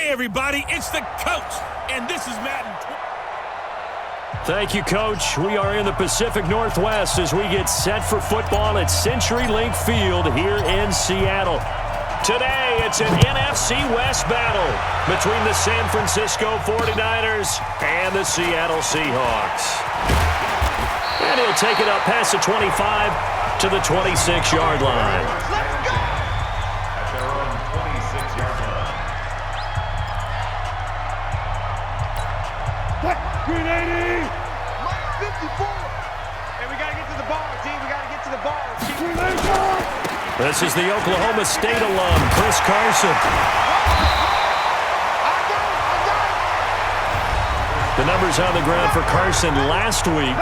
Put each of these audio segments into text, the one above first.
Hey, everybody, it's the coach, and this is Madden. Thank you, Coach. We are in the Pacific Northwest as we get set for football at CenturyLink Field here in Seattle. Today, it's an NFC West battle between the San Francisco 49ers and the Seattle Seahawks. And he'll take it up past the 25 to the 26-yard line. At their own 26-yard line. 380! 54! Hey, we got to get to the ball, team. We got to get to the ball. This is the Oklahoma State alum, Chris Carson. The numbers on the ground for Carson last week,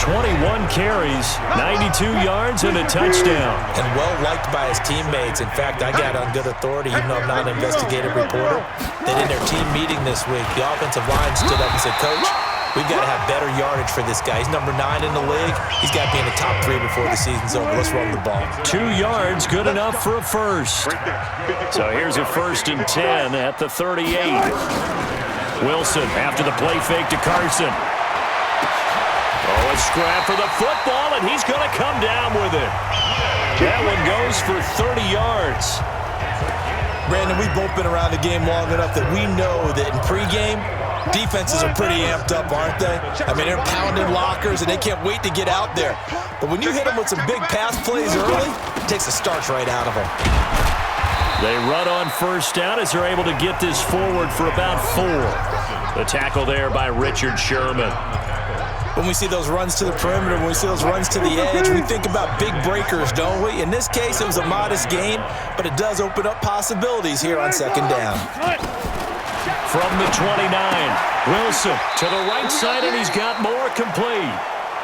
21 carries, 92 yards, and a touchdown. And well-liked by his teammates. In fact, I got on good authority, even though I'm not an investigative reporter, that in their team meeting this week, the offensive line stood up and said, Coach, we've got to have better yardage for this guy. He's number 9 in the league. He's got to be in the top 3 before the season's over. Let's run the ball. 2 yards, good enough for a first. So here's a 1st and 10 at the 38. Wilson after the play fake to Carson. Oh, a scrap for the football, and he's going to come down with it. That one goes for 30 yards. Brandon, we've both been around the game long enough that we know that in pregame, defenses are pretty amped up, aren't they? I mean, they're pounding lockers, and they can't wait to get out there. But when you hit them with some big pass plays early, it takes the starch right out of them. They run on 1st down as they're able to get this forward for about 4. The tackle there by Richard Sherman. When we see those runs to the perimeter, when we see those runs to the edge, we think about big breakers, don't we? In this case, it was a modest gain, but it does open up possibilities here on 2nd down. From the 29, Wilson to the right side, and he's got more complete.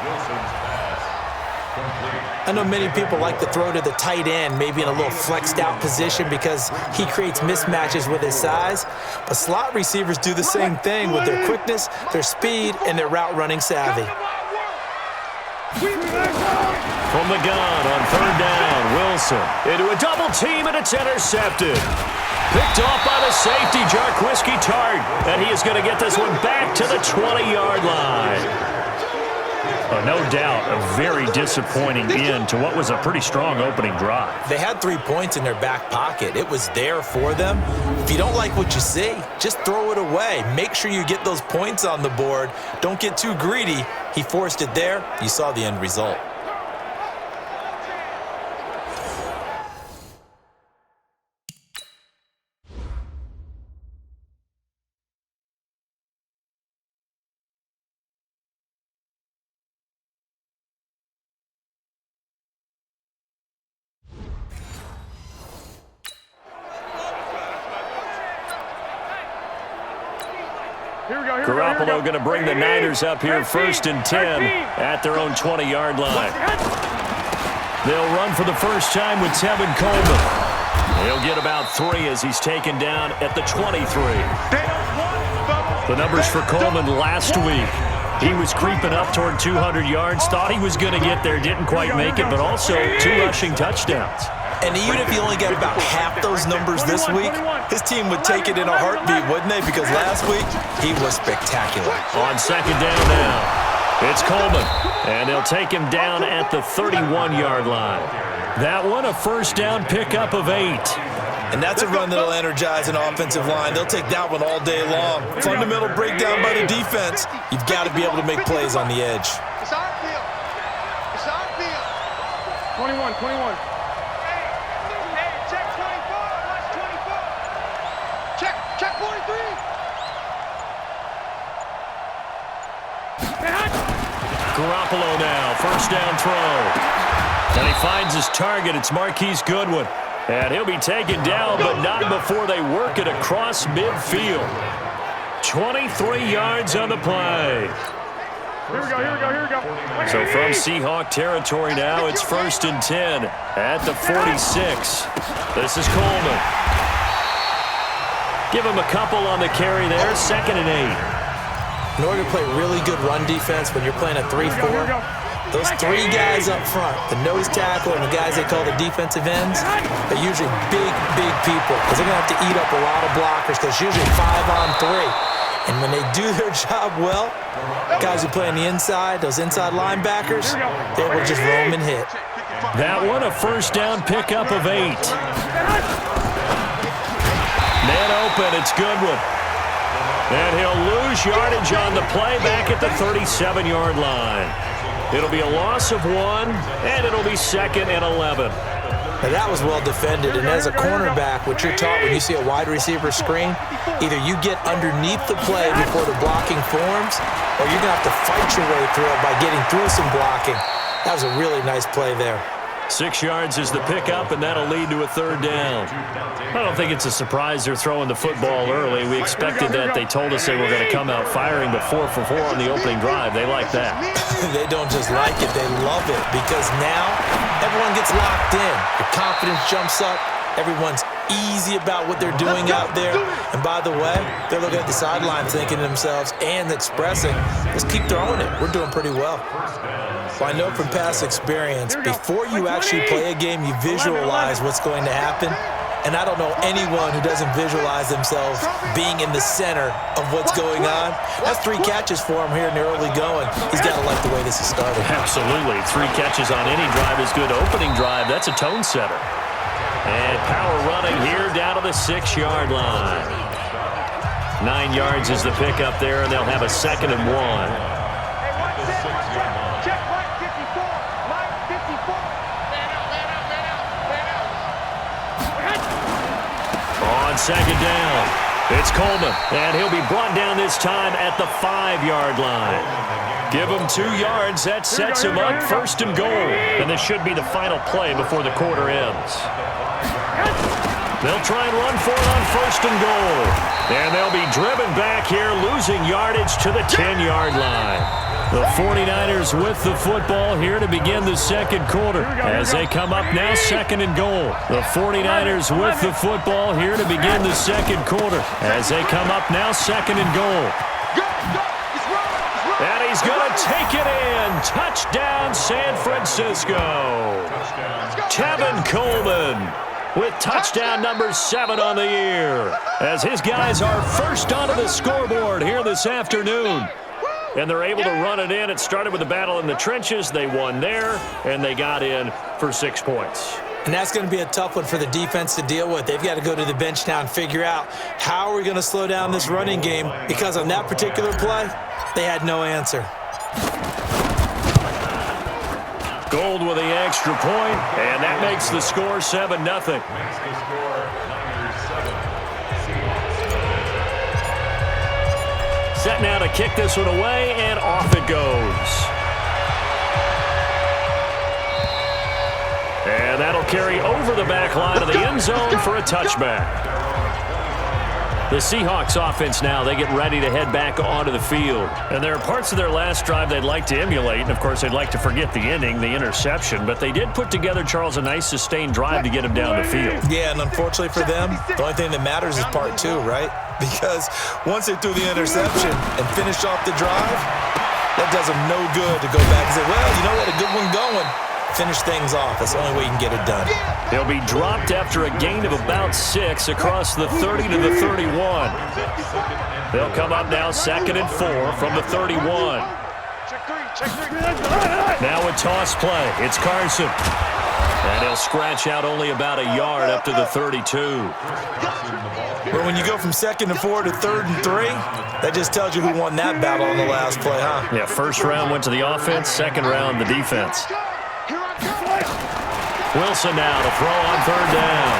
Wilson's pass complete. I know many people like to throw to the tight end, maybe in a little flexed out position because he creates mismatches with his size. But slot receivers do the same thing with their quickness, their speed, and their route running savvy. From the gun on 3rd down, Wilson into a double team, and it's intercepted. Picked off by the safety, Jarquiski Tart, and he is going to get this one back to the 20-yard line. No doubt a very disappointing end to what was a pretty strong opening drive. They had 3 points in their back pocket. It was there for them. If you don't like what you see, just throw it away. Make sure you get those points on the board. Don't get too greedy. He forced it there. You saw the end result. Garoppolo going to bring the Niners up here 1st and 10 at their own 20-yard line. They'll run for the first time with Tevin Coleman. He'll get about 3 as he's taken down at the 23. The numbers for Coleman last week. He was creeping up toward 200 yards, thought he was going to get there, didn't quite make it, but also 2 rushing touchdowns. And even if he only got about half those numbers this week, his team would take it in a heartbeat, wouldn't they? Because last week, he was spectacular. On 2nd down now, it's Coleman, and they'll take him down at the 31-yard line. That one, a 1st down pickup of 8. And that's a run that'll energize an offensive line. They'll take that one all day long. Fundamental breakdown by the defense. You've got to be able to make plays on the edge. It's our field. It's our field. 21. Check 43. Garoppolo now, 1st down throw. And he finds his target. It's Marquise Goodwin. And he'll be taken down, but not before they work it across midfield. 23 yards on the play. Here we go. So from Seahawk territory now, it's 1st and 10 at the 46. This is Coleman. Give him a couple on the carry there, 2nd and 8. In order to play really good run defense when you're playing a 3-4, Those three guys up front, the nose tackle and the guys they call the defensive ends, are usually big, big people because they're going to have to eat up a lot of blockers because it's usually 5-on-3. And when they do their job well, guys who play on the inside, those inside linebackers, they will just roam and hit. That one, a first down pickup of 8. Man open, it's Goodwin. And he'll lose yardage on the play back at the 37-yard line. It'll be a loss of 1, and it'll be 2nd and 11. Now that was well defended, and as a cornerback, what you're taught when you see a wide receiver screen, either you get underneath the play before the blocking forms, or you're going to have to fight your way through it by getting through some blocking. That was a really nice play there. 6 yards is the pickup, and that'll lead to a 3rd down. I don't think it's a surprise they're throwing the football early. We expected that. They told us they were going to come out firing, but 4 for 4 on the opening drive. They like that. They don't just like it, they love it, because now everyone gets locked in. Your confidence jumps up. Everyone's easy about what they're doing out there. And by the way, they're looking at the sideline thinking to themselves and expressing, let's keep throwing it. We're doing pretty well. Well, I know from past experience, before you actually play a game, you visualize what's going to happen. And I don't know anyone who doesn't visualize themselves being in the center of what's going on. That's 3 catches for him here in the early going. He's got to like the way this is started. Absolutely. 3 catches on any drive is good. Opening drive, that's a tone setter. And power running here down to the 6-yard line. 9 yards is the pickup there, and they'll have a 2nd and 1. On 2nd down, it's Coleman, and he'll be brought down this time at the 5-yard line. Give him 2 yards. That sets him up 1st and goal. And this should be the final play before the quarter ends. They'll try and run for it on 1st and goal. And they'll be driven back here, losing yardage to the 10-yard line. The 49ers with the football here to begin the 2nd quarter. As they come up now, 2nd and goal. The 49ers with the football here to begin the 2nd quarter. As they come up now, 2nd and goal. And he's going to take it in. Touchdown, San Francisco. Tevin Coleman with touchdown number 7 on the year. As his guys are first onto the scoreboard here this afternoon. And they're able to run it in. It started with a battle in the trenches. They won there, and they got in for 6 points. And that's going to be a tough one for the defense to deal with. They've got to go to the bench now and figure out how are we going to slow down this running game, because on that particular play, they had no answer. Gold with the extra point, and that makes the score 7-0. Set now to kick this one away, and off it goes. And that'll carry over the back line of the end zone for a touchback. The Seahawks offense now, they get ready to head back onto the field. And there are parts of their last drive they'd like to emulate. And, of course, they'd like to forget the ending, the interception. But they did put together, Charles, a nice sustained drive to get him down the field. Yeah, and unfortunately for them, the only thing that matters is part 2, right? Because once they threw the interception and finished off the drive, that does them no good to go back and say, well, you know what, a good one going. Finish things off. That's the only way you can get it done. They'll be dropped after a gain of about 6 across the 30 to the 31. They'll come up now 2nd and 4 from the 31. Now a toss play. It's Carson. And he'll scratch out only about a yard up to the 32. But when you go from 2nd and 4 to 3rd and 3, that just tells you who won that battle on the last play, huh? Yeah, first round went to the offense, second round the defense. Wilson now to throw on 3rd down.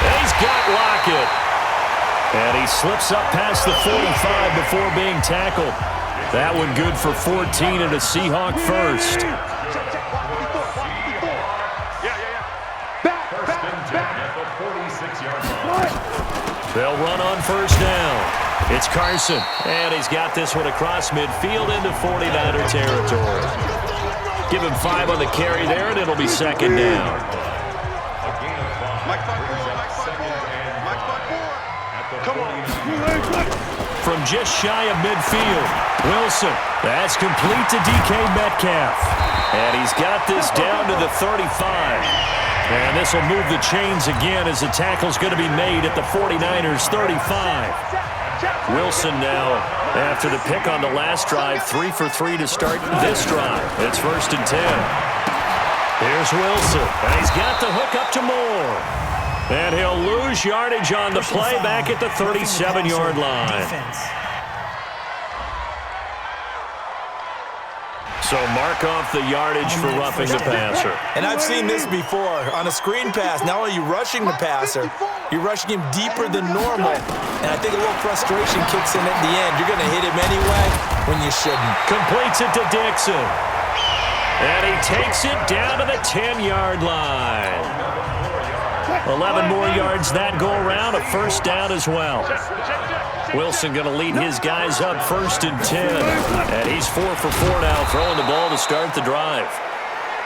And he's got Lockett. And he slips up past the 45 before being tackled. That one good for 14 and a Seahawk first. They'll run on 1st down. It's Carson, and he's got this one across midfield into 49er territory. Give him 5 on the carry there, and it'll be 2nd down. From from just shy of midfield. Wilson, that's complete to DK Metcalf. And he's got this down to the 35. And this will move the chains again as the tackle's going to be made at the 49ers 35. Wilson now, after the pick on the last drive, 3 for 3 to start this drive. It's 1st and 10. Here's Wilson, and he's got the hook up to Moore. And he'll lose yardage on the play back at the 37-yard line. So mark off the yardage for roughing the passer. And I've seen this before. On a screen pass, not only are you rushing the passer, you're rushing him deeper than normal. And I think a little frustration kicks in at the end. You're going to hit him anyway when you shouldn't. Completes it to Dixon. And he takes it down to the 10-yard line. 11 more yards that go around, a 1st down as well. Wilson going to lead his guys up 1st and 10. And he's 4 for 4 now, throwing the ball to start the drive.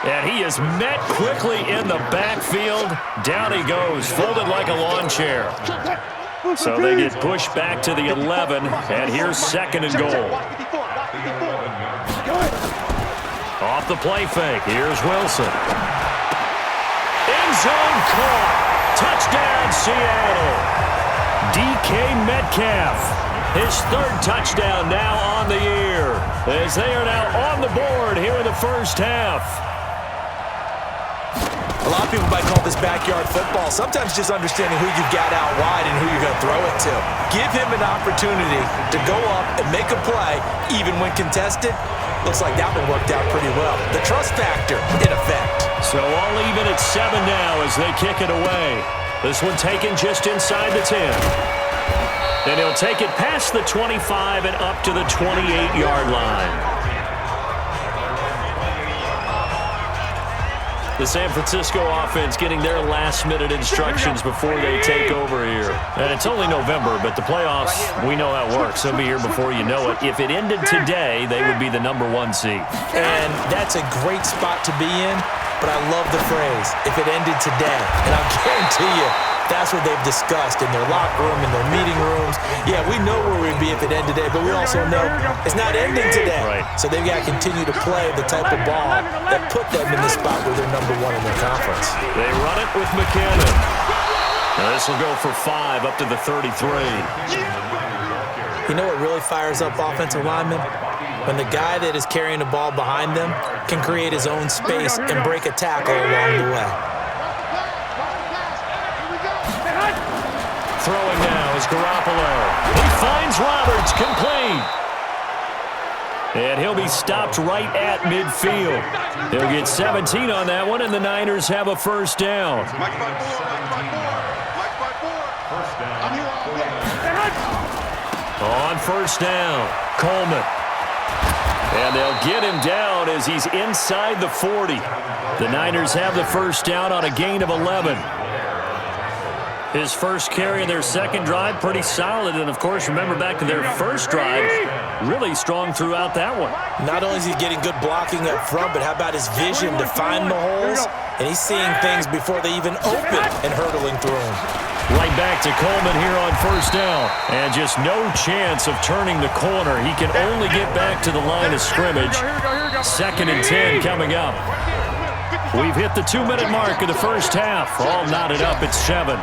And he is met quickly in the backfield. Down he goes, folded like a lawn chair. So they get pushed back to the 11, and here's 2nd and goal. Off the play fake, here's Wilson. End zone caught. Touchdown, Seattle. DK Metcalf, his 3rd touchdown now on the year, as they are now on the board here in the 1st half. A lot of people might call this backyard football. Sometimes just understanding who you've got out wide and who you're going to throw it to. Give him an opportunity to go up and make a play, even when contested. Looks like that one worked out pretty well. The trust factor, in effect. So all even at 7 now as they kick it away. This one taken just inside the 10. And he'll take it past the 25 and up to the 28-yard line. The San Francisco offense getting their last-minute instructions before they take over here. And it's only November, but the playoffs, we know how it works. They'll be here before you know it. If it ended today, they would be the #1 seed. And that's a great spot to be in, but I love the phrase, if it ended today. And I'll guarantee you, that's what they've discussed in their locker room, in their meeting rooms. Yeah, we know where we'd be if it ended today, but we also know it's not ending today. Right. So they've got to continue to play the type of ball that put them in the spot where they're #1 in their conference. They run it with McKinnon. Now this will go for 5 up to the 33. You know what really fires up offensive linemen? When the guy that is carrying the ball behind them can create his own space and break a tackle along the way. Throwing now is Garoppolo. He finds Roberts, complete. And he'll be stopped right at midfield. He'll get 17 on that one, and the Niners have a 1st down. On 1st down, Coleman. And they'll get him down as he's inside the 40. The Niners have the 1st down on a gain of 11. His 1st carry of their 2nd drive, pretty solid. And, of course, remember back to their 1st drive, really strong throughout that one. Not only is he getting good blocking up front, but how about his vision to find the holes? And he's seeing things before they even open and hurtling through them. Right back to Coleman here on 1st down. And just no chance of turning the corner. He can only get back to the line of scrimmage. 2nd and 10 coming up. We've hit the 2-minute mark of the 1st half. All knotted up at 7.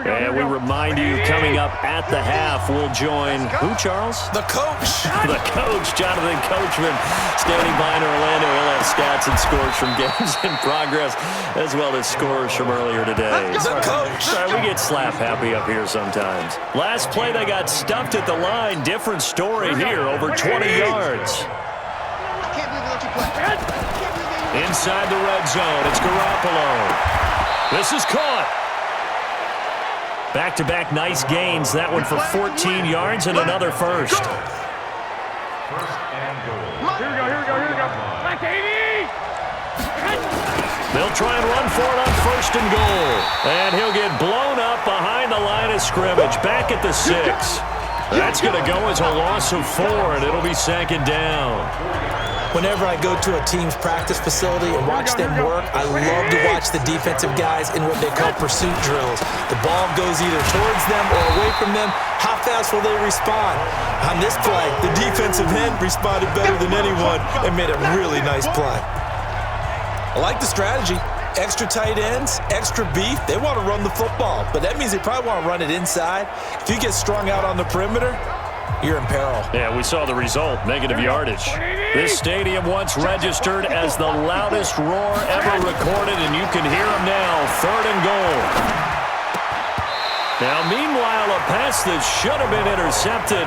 And we remind you, coming up at the half, we'll join who, Charles? The coach. The coach, Jonathan Coachman, standing by in Orlando. He'll have stats and scores from games in progress, as well as scores from earlier today. The coach. Sorry, we get slap happy up here sometimes. Last play, they got stuffed at the line. Different story here, over 20 yards. Inside the red zone, it's Garoppolo. This is caught. Back-to-back nice gains. That one for 14 yards and another 1st. Here we go. Back to 80. They'll try and run for it on 1st and goal. And he'll get blown up behind the line of scrimmage. Back at the 6. That's going to go as a loss of 4, and it'll be 2nd down. Whenever I go to a team's practice facility and watch them work, I love to watch the defensive guys in what they call pursuit drills. The ball goes either towards them or away from them. How fast will they respond? On this play, the defensive end responded better than anyone and made a really nice play. I like the strategy. Extra tight ends, extra beef. They want to run the football, but that means they probably want to run it inside. If you get strung out on the perimeter, you're in peril. Yeah, we saw the result, negative yardage. This stadium once registered as the loudest roar ever recorded, and you can hear them now, 3rd and goal. Now, meanwhile, a pass that should have been intercepted,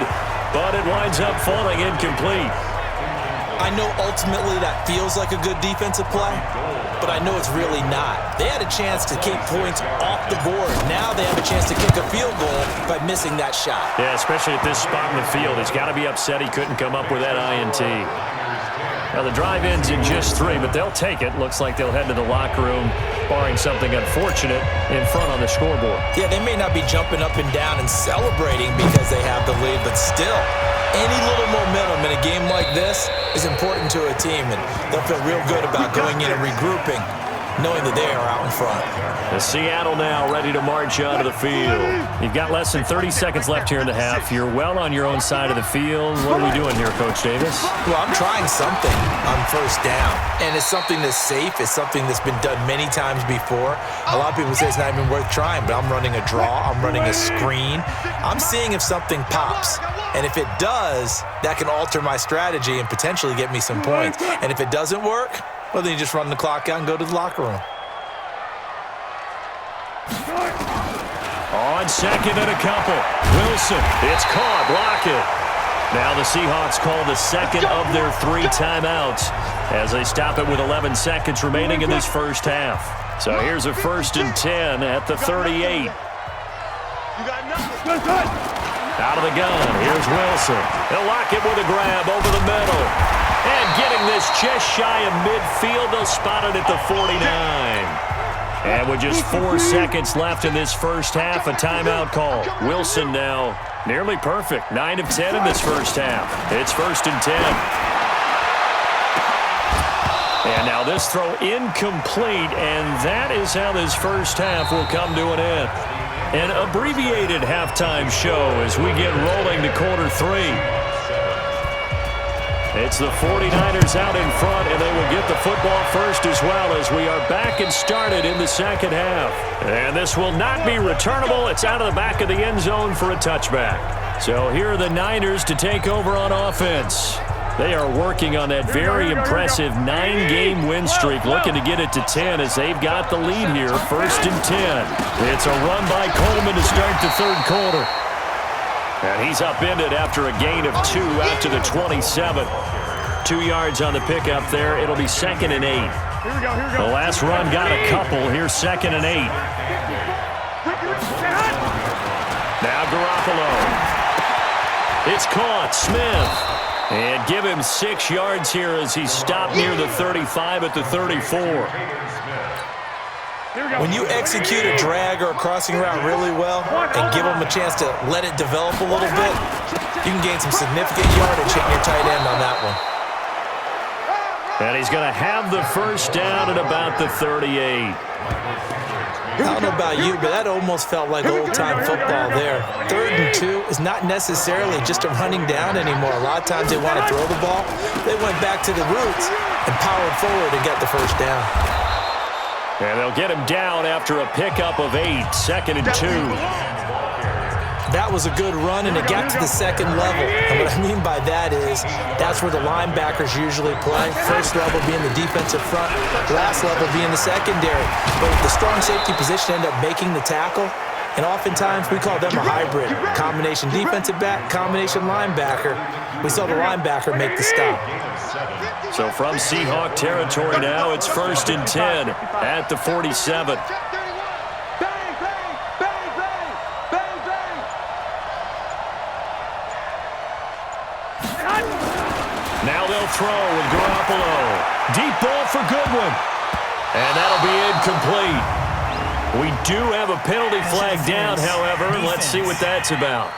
but it winds up falling incomplete. I know ultimately that feels like a good defensive play, but I know it's really not. They had a chance to keep points off the board. Now they have a chance to kick a field goal by missing that shot. Yeah, especially at this spot in the field. He's got to be upset he couldn't come up with that INT. Now, the drive ends in just 3, but they'll take it. Looks like they'll head to the locker room, barring something unfortunate in front on the scoreboard. Yeah, they may not be jumping up and down and celebrating because they have the lead, but still, any little momentum in a game like this is important to a team, and they'll feel real good about going in and regrouping, knowing that they are out in front. The Seattle now ready to march onto the field. You've got less than 30 seconds left here in the half. You're well on your own side of the field. What are we doing here, Coach Davis? Well, I'm trying something on first down, and it's something that's safe. It's something that's been done many times before. A lot of people say it's not even worth trying, but I'm running a draw. I'm running a screen. I'm seeing if something pops, and if it does, that can alter my strategy and potentially get me some points. And if it doesn't work, well, then you just run the clock out and go to the locker room. On second and a couple. Wilson, it's caught. Lockett. Now the Seahawks call the second of their 3 timeouts as they stop it with 11 seconds remaining in this first half. So here's a 1st and 10 at the 38. Out of the gun, here's Wilson. They'll lock it with a grab over the middle. And getting this just shy of midfield, they'll spot it at the 49. And with just 4 seconds left in this first half, a timeout call. Wilson now nearly perfect. 9 of 10 in this first half. It's 1st and 10. And now this throw incomplete, and that is how this first half will come to an end. An abbreviated halftime show as we get rolling to quarter 3. It's the 49ers out in front, and they will get the football first as well as we are back and started in the second half. And this will not be returnable. It's out of the back of the end zone for a touchback. So here are the Niners to take over on offense. They are working on that very impressive 9-game win streak, looking to get it to 10 as they've got the lead here, 1st and 10. It's a run by Coleman to start the third quarter. And he's upended after a gain of 2 out to the 27. 2 yards on the pickup there. It'll be 2nd and 8. Here we go, here we go. The last run got a couple. Here's 2nd and 8. Now Garoppolo. It's caught. Smith. And give him 6 yards here as he stopped near the 35 at the 34. When you execute a drag or a crossing route really well and give them a chance to let it develop a little bit, you can gain some significant yardage hitting your tight end on that one. And he's going to have the first down at about the 38. I don't know about you, but that almost felt like old-time football there. 3rd and 2 is not necessarily just a running down anymore. A lot of times they want to throw the ball. They went back to the roots and powered forward and got the first down. And they'll get him down after a pickup of 8, 2nd and 2. That was a good run, and it got to the second level. And what I mean by that is that's where the linebackers usually play. First level being the defensive front, last level being the secondary. But if the strong safety position end up making the tackle, and oftentimes we call them a hybrid, combination defensive back, combination linebacker. We saw the linebacker make the stop. So from Seahawk territory now, it's 1st and 10 at the 47. Now they'll throw with Garoppolo. Deep ball for Goodwin. And that'll be incomplete. We do have a penalty flag down, however. Let's see what that's about.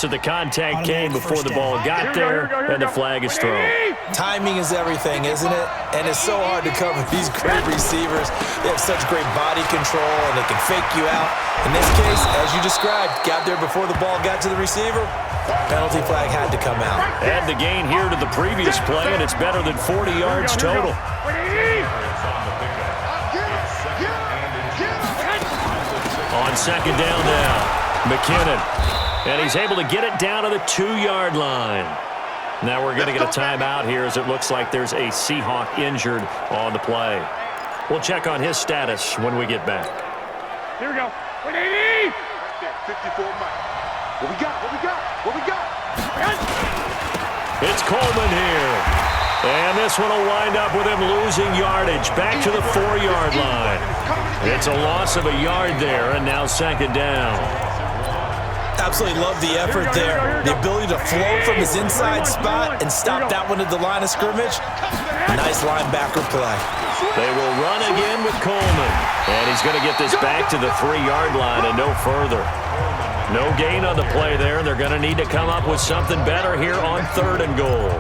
So the contact came before the ball got there, and the flag is thrown. Timing is everything, isn't it? And it's so hard to cover these great receivers. They have such great body control, and they can fake you out. In this case, as you described, got there before the ball got to the receiver. Penalty flag had to come out. Add the gain here to the previous play, and it's better than 40 yards total. On second down now, McKinnon. And he's able to get it down to the 2-yard line. Now we're going to get a timeout here as it looks like there's a Seahawk injured on the play. We'll check on his status when we get back. Here we go. 180! 54 miles. What we got? What we got? What we got? It's Coleman here. And this one will wind up with him losing yardage back to the 4-yard line. It's a loss of a yard there, and now second down. Absolutely love the effort there. The ability to flow from his inside spot and stop that one at the line of scrimmage. Nice linebacker play. They will run again with Coleman. And he's going to get this back to the 3-yard line and no further. No gain on the play there, and they're going to need to come up with something better here on 3rd and goal.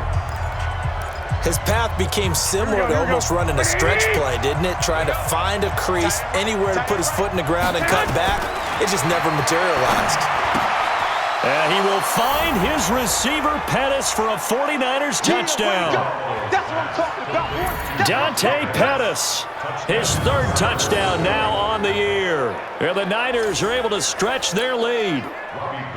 His path became similar to almost running a stretch play, didn't it? Trying to find a crease, anywhere to put his foot in the ground and cut back. It just never materialized. And he will find his receiver, Pettis, for a 49ers touchdown. That's what I'm talking about. Dante Pettis, his 3rd touchdown now on the year. And the Niners are able to stretch their lead.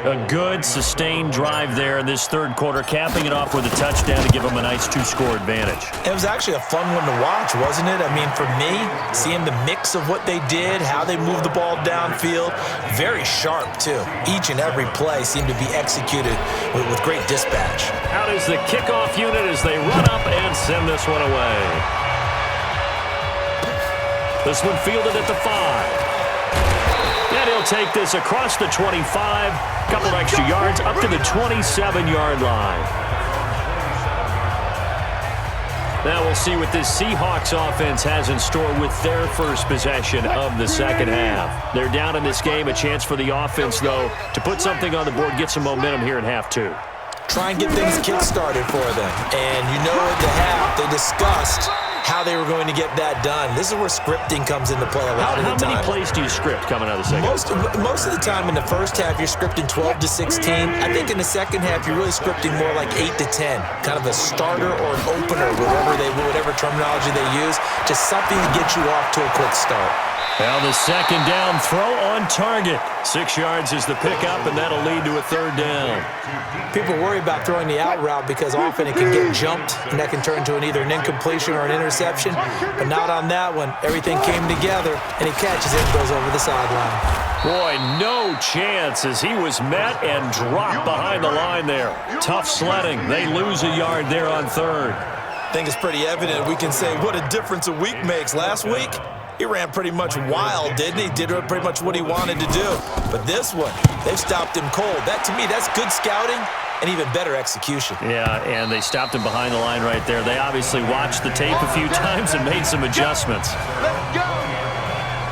A good, sustained drive there in this 3rd quarter, capping it off with a touchdown to give them a nice 2-score advantage. It was actually a fun one to watch, wasn't it? I mean, for me, seeing the mix of what they did, how they moved the ball downfield, very sharp, too. Each and every play seemed to be executed with great dispatch. Out is the kickoff unit as they run up and send this one away. This one fielded at the 5. And he'll take this across the 25, a couple of extra yards, up to the 27-yard line. Now we'll see what this Seahawks offense has in store with their first possession of the second half. They're down in this game, a chance for the offense, though, to put something on the board, get some momentum here in half 2. Try and get things kick-started for them. And you know at the half, they discussed how they were going to get that done. This is where scripting comes into play a lot of the time. How many plays do you script coming out of the second half? Most of the time in the first half, you're scripting 12 to 16. I think in the second half, you're really scripting more like 8 to 10. Kind of a starter or an opener, whatever terminology they use. Just something to get you off to a quick start. Now the second down throw on target. 6 yards is the pickup, and that'll lead to a 3rd down. People worry about throwing the out route because often it can get jumped, and that can turn into either an incompletion or an interception. But not on that one. Everything came together, and he catches it and goes over the sideline. Boy, no chance as he was met and dropped behind the line there. Tough sledding. They lose a yard there on 3rd. I think it's pretty evident. We can say what a difference a week makes. Last week, he ran pretty much wild, didn't he? Did pretty much what he wanted to do. But this one, they've stopped him cold. That, to me, that's good scouting and even better execution. Yeah, and they stopped him behind the line right there. They obviously watched the tape a few times and made some adjustments. Let's go.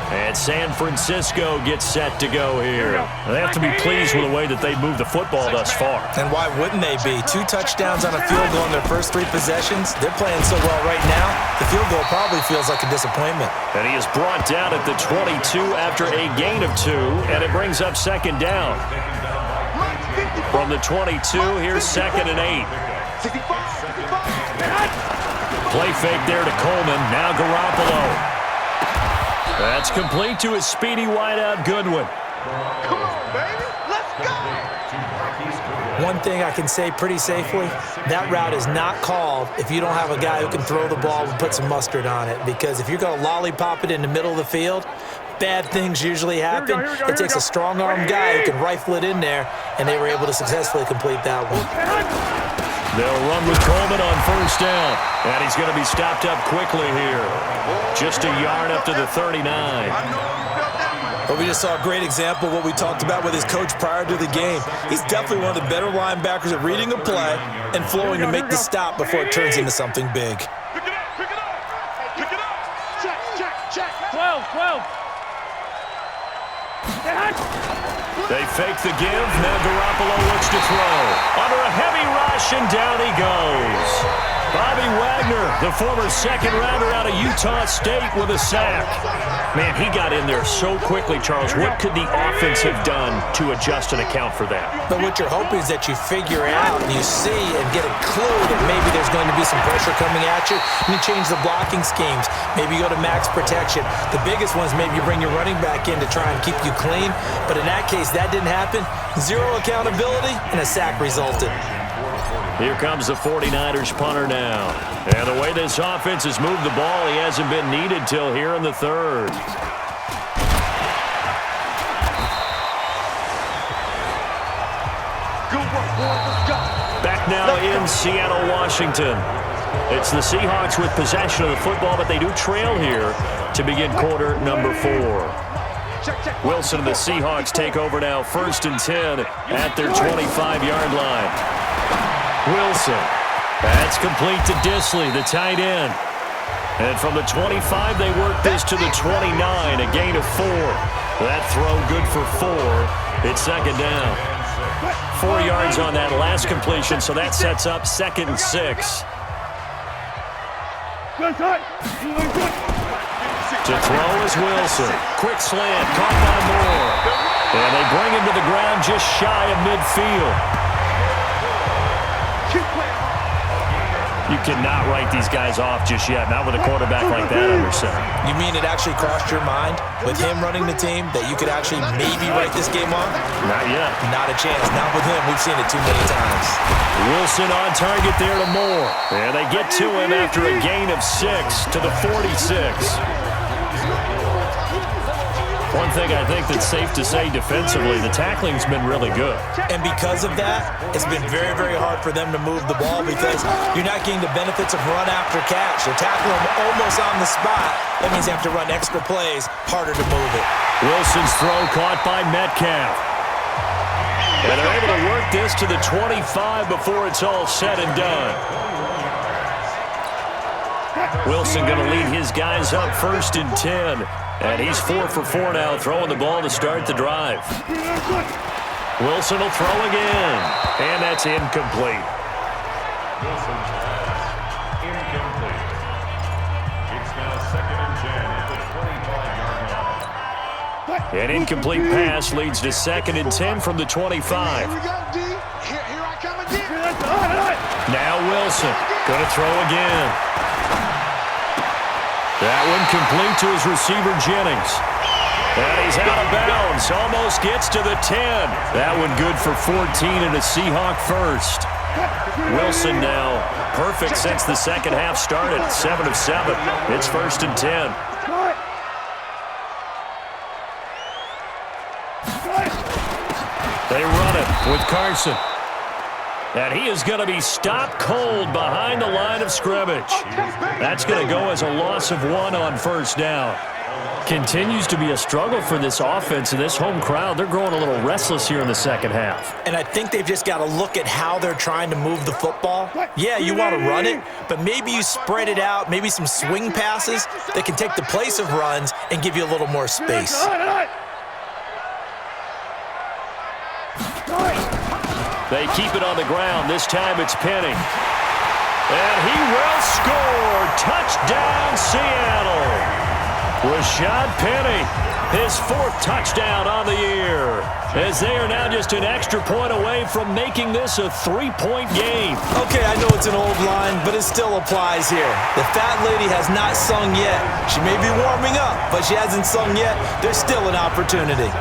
And San Francisco gets set to go here. They have to be pleased with the way that they moved the football thus far. And why wouldn't they be? 2 touchdowns on a field goal in their first 3 possessions. They're playing so well right now, the field goal probably feels like a disappointment. And he is brought down at the 22 after a gain of 2, and it brings up second down. From the 22, here's 2nd and 8. 65. Play fake there to Coleman. Now Garoppolo. That's complete to his speedy wideout, Goodwin. Come on, baby. Let's go. One thing I can say pretty safely, that route is not called if you don't have a guy who can throw the ball and put some mustard on it. Because if you're going to lollipop it in the middle of the field, bad things usually happen. It takes a strong-arm guy who can rifle it in there, and they were able to successfully complete that one. They'll run with Coleman on first down, and he's going to be stopped up quickly here. Just a yard up to the 39. But we just saw a great example of what we talked about with his coach prior to the game. He's definitely one of the better linebackers at reading a play and flowing to make the stop before it turns into something big. Pick it up, pick it up. Pick it up. Check. 12. They fake the give. Now Garoppolo looks to throw. Under a heavy rush, and down he goes. Bobby Wagner, the former second-rounder out of Utah State, with a sack. Man, he got in there so quickly, Charles. What could the offense have done to adjust and account for that? But what you're hoping is that you figure out and you see and get a clue that maybe there's going to be some pressure coming at you, and you change the blocking schemes. Maybe you go to max protection. The biggest one is maybe you bring your running back in to try and keep you clean. But in that case, that didn't happen. Zero accountability, and a sack resulted. Here comes the 49ers punter now. And the way this offense has moved the ball, he hasn't been needed till here in the third. Good work, boy. Let's go. Back now in Seattle, Washington. It's the Seahawks with possession of the football, but they do trail here to begin quarter number 4. Wilson and the Seahawks take over now, 1st and 10 at their 25-yard line. Wilson. That's complete to Disley, the tight end. And from the 25, they work this to the 29, a gain of 4. That throw good for 4. It's second down. 4 yards on that last completion, so that sets up 2nd and 6. To throw is Wilson. Quick slant, caught by Moore. And they bring him to the ground just shy of midfield. You cannot write these guys off just yet, not with a quarterback like that under center. You mean it actually crossed your mind with him running the team that you could actually maybe write this game off? Not yet. Not a chance. Not with him. We've seen it too many times. Wilson on target there to Moore. And they get to him after a gain of 6 to the 46. One thing I think that's safe to say defensively, the tackling's been really good. And because of that, it's been very, very hard for them to move the ball because you're not getting the benefits of run after catch. You're tackling them almost on the spot. That means you have to run extra plays, harder to move it. Wilson's throw caught by Metcalf. And they're able to work this to the 25 before it's all said and done. Wilson going to lead his guys up 1st and 10. And he's 4 for 4 now, throwing the ball to start the drive. Wilson will throw again. And that's incomplete. Wilson's pass incomplete. It's now 2nd and 10 at the 25-yard line. An incomplete pass leads to 2nd and 10 from the 25. Here we go, D. Here I come again. Now Wilson going to throw again. That one complete to his receiver, Jennings. And he's out of bounds. Almost gets to the 10. That one good for 14 and a Seahawk first. Wilson now perfect since the second half started. 7 of 7. It's 1st and 10. They run it with Carson. And he is going to be stopped cold behind the line of scrimmage. That's going to go as a loss of 1 on 1st down. Continues to be a struggle for this offense and this home crowd. They're growing a little restless here in the second half. And I think they've just got to look at how they're trying to move the football. Yeah, you want to run it, but maybe you spread it out, maybe some swing passes that can take the place of runs and give you a little more space. They keep it on the ground. This time it's Penny. And he will score. Touchdown, Seattle. Rashad Penny, his 4th touchdown on the year. As they are now just an extra point away from making this a 3-point game. Okay, I know it's an old line, but it still applies here. The fat lady has not sung yet. She may be warming up, but she hasn't sung yet. There's still an opportunity.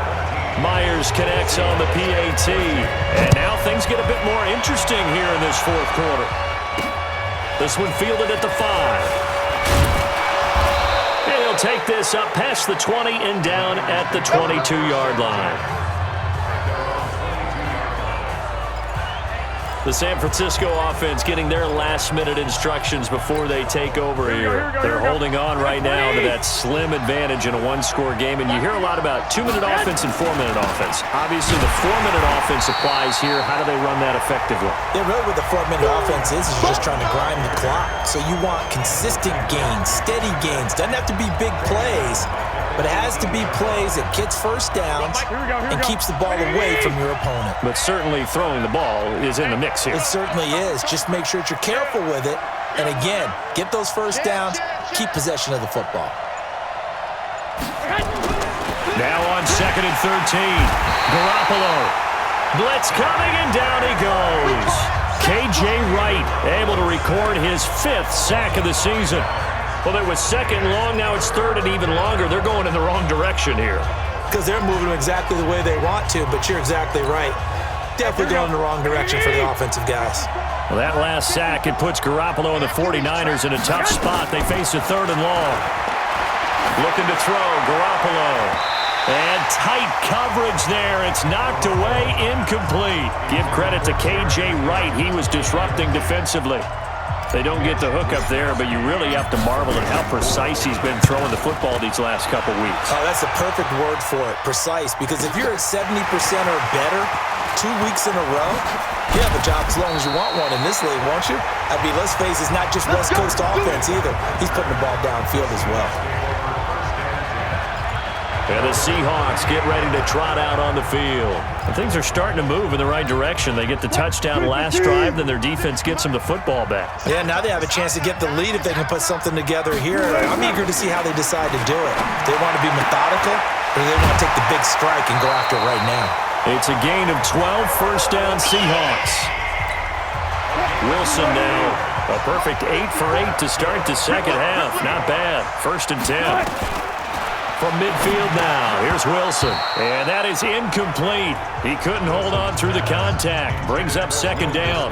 Myers connects on the PAT. And now things get a bit more interesting here in this 4th quarter. This one fielded at the 5. And he'll take this up past the 20 and down at the 22-yard line. The San Francisco offense getting their last-minute instructions before they take over here. They're holding on right now to that slim advantage in a one-score game, and you hear a lot about 2-minute offense and 4-minute offense. Obviously, the 4-minute offense applies here. How do they run that effectively? Yeah, really what the 4-minute offense is you're just trying to grind the clock. So you want consistent gains, steady gains. Doesn't have to be big plays, but it has has to be plays that gets first downs and keeps the ball away from your opponent. But certainly throwing the ball is in the mix here. It certainly is. Just make sure that you're careful with it. And again, get those first downs, keep possession of the football. Now on 2nd and 13. Garoppolo. Blitz coming, and down he goes. K.J. Wright able to record his 5th sack of the season. Well, it was 2nd and long. Now it's 3rd and even longer. They're going in the wrong direction here. Because they're moving exactly the way they want to, but you're exactly right. Definitely going in the wrong direction for the offensive guys. Well, that last sack, it puts Garoppolo and the 49ers in a tough spot. They face a 3rd and long. Looking to throw, Garoppolo. And tight coverage there. It's knocked away, incomplete. Give credit to K.J. Wright. He was disrupting defensively. They don't get the hook up there, but you really have to marvel at how precise he's been throwing the football these last couple weeks. Oh, that's a perfect word for it, precise. Because if you're at 70% or better 2 weeks in a row, you have a job as long as you want one in this league, won't you? I mean, let's face it, it's not just West Coast offense either. He's putting the ball downfield as well. And the Seahawks get ready to trot out on the field. And things are starting to move in the right direction. They get the touchdown last drive, then their defense gets them the football back. Yeah, now they have a chance to get the lead if they can put something together here. I'm eager to see how they decide to do it. They want to be methodical, or they want to take the big strike and go after it right now. It's a gain of 12, first down Seahawks. Wilson now, a perfect 8 for 8 to start the second half. Not bad. 1st and 10. From midfield now, here's Wilson. And that is incomplete. He couldn't hold on through the contact. Brings up 2nd down.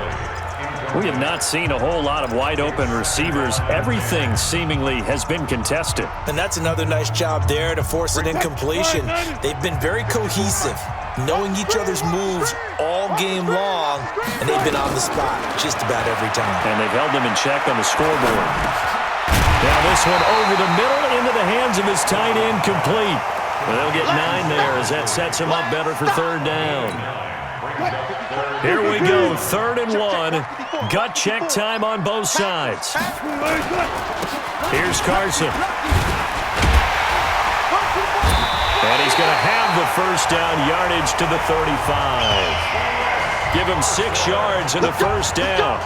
We have not seen a whole lot of wide-open receivers. Everything seemingly has been contested. And that's another nice job there to force an incompletion. They've been very cohesive, knowing each other's moves all game long, and they've been on the spot just about every time. And they've held them in check on the scoreboard. Now this one over the middle into the hands of his tight end, complete. Well, they'll get 9 there as that sets him up better for 3rd down. Here we go, 3rd and 1. Gut check time on both sides. Here's Carson. And he's going to have the first down, yardage to the 35. Give him 6 yards in the first down.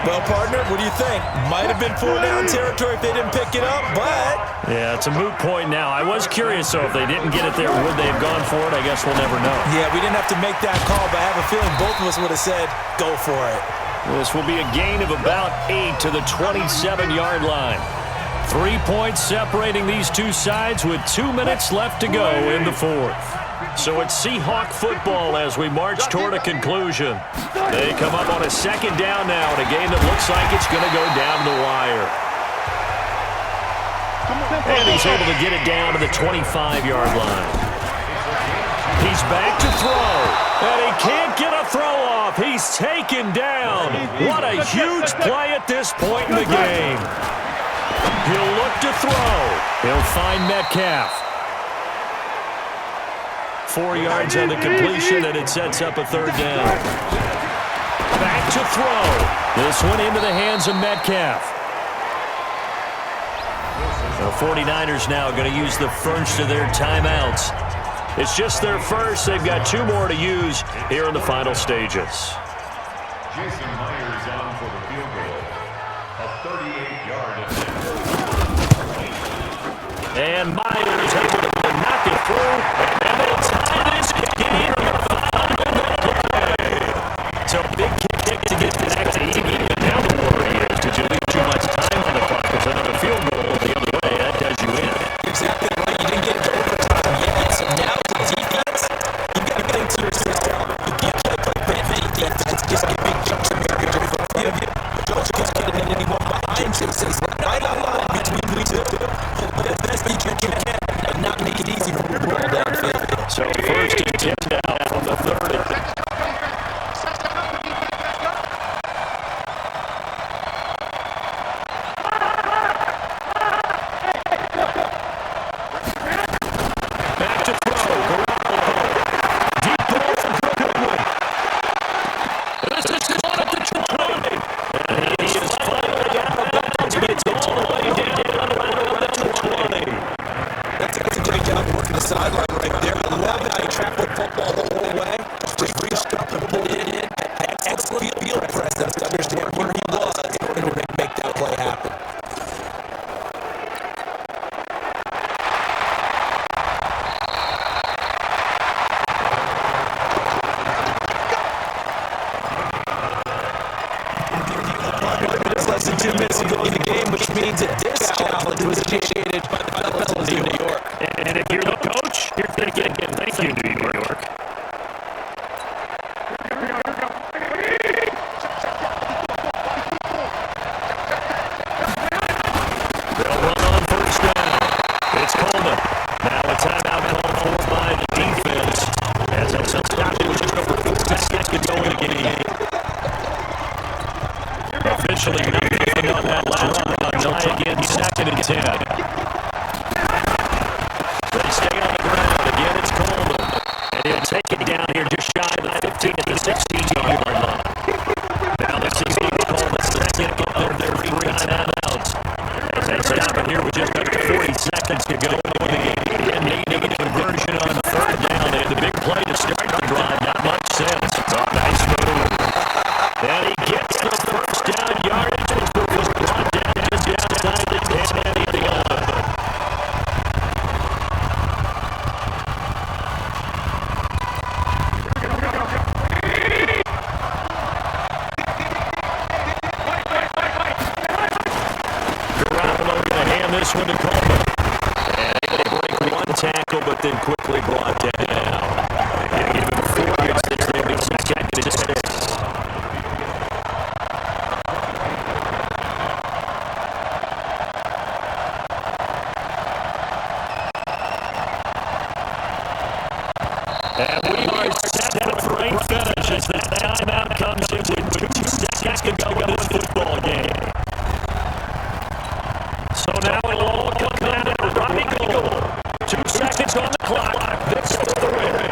Well, partner, what do you think? Might have been 4-down territory if they didn't pick it up, but... Yeah, it's a moot point now. I was curious, though, if they didn't get it there, would they have gone for it? I guess we'll never know. Yeah, we didn't have to make that call, but I have a feeling both of us would have said, go for it. This will be a gain of about 8 to the 27-yard line. 3 points separating these two sides with 2 minutes left to go in the 4th. So it's Seahawk football as we march toward a conclusion. They come up on a 2nd down now in a game that looks like it's going to go down the wire. And he's able to get it down to the 25-yard line. He's back to throw. And he can't get a throw off. He's taken down. What a huge play at this point in the game. He'll look to throw. He'll find Metcalf. 4 yards on the completion, and it sets up a 3rd down. Back to throw. This one into the hands of Metcalf. The 49ers now going to use the first of their timeouts. It's just their first. They've got 2 more to use here in the final stages. Jason Myers on for the field goal. A 38-yard attempt. And Myers able to knock it through. And they'll tie this game in the final play. So big kick to get back to even. And now the worry is, did you leave too much time on the clock? Because another field goal the other way, that does you in. Exactly right. You didn't get into overtime yet. So now the defense, you got to think to yourself, you can't play defense. Just get big jumps and make it from the field. Don't just get anyone behind you. So it's right on line between we two. But the best you can and not make it easy to roll downfield. the sideline right there. I love how he tracked the football the whole way. Just reached up and pulled it in. Had excellent field presence to understand where he was in order to make that play happen. Less than 2 minutes ago in the game, which means that this challenge was initiated by the fellas of New York. And if you're the coach, you're thinking, thank you, New York. They'll run on first down. It's Coleman. Now a timeout called for by the defense. As it's stopped with just over 4 seconds to go in the game. Officially nothing on that last run. Try again, 2nd and 10. They stay on the ground. Again, it's Coleman. And he'll take it down here just shy of the 15 to the 16-yard line. Now the Seahawks call the second of their 3 timeouts. As they stop it here with just under 40 seconds to go in the game. And needing a conversion on 3rd down. They had the big play to start the drive. Not much sense. Oh, nice move. And he gets the first down yardage, which was brought down just outside the 10-yard line. Garoppolo going to hand this one to Coleman. And able to break one tackle, but then quickly brought down. Going to give him 4 yards. They'll be 2nd and 6. And we are set for a finish as that timeout comes in with 2 seconds to go in this football game. So now it'll all come down to Robbie Gould. 2 seconds on the clock. This is the win.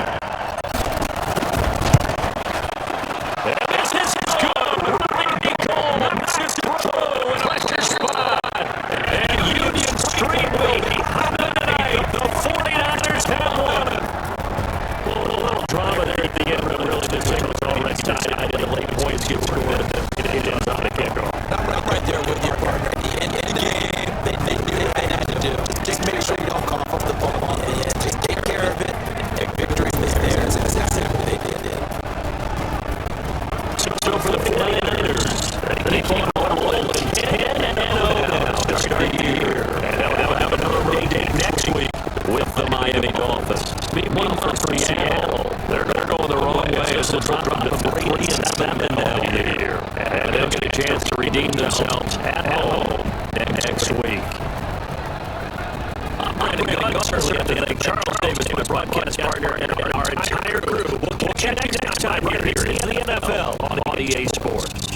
And this is good. Robbie Gould misses the throw and pressure spot. And Union Street will be hot tonight. The 49ers have won. A little drama there at the end, but really this thing was already decided. The late points get scored. It ends on a kickoff. I'm right there with your partner. At the end of the game, they knew what they had to do. Just make sure you don't cough up the ball on the end. Just take care of it. And victory was theirs. That's exactly what they did. So for the 49ers, they keep on rolling 10-0 now to start the year. And they'll have another road game next week with the Miami Dolphins. Meanwhile, for Seattle, they're going the wrong way as they'll drop to 3-7 now here. And they'll get a chance to redeem themselves at home next week. I'm Brandon Gunn. Certainly thank Charles Davis, my broadcast partner, and our entire crew. We'll catch you next time here in the NFL on EA Sports.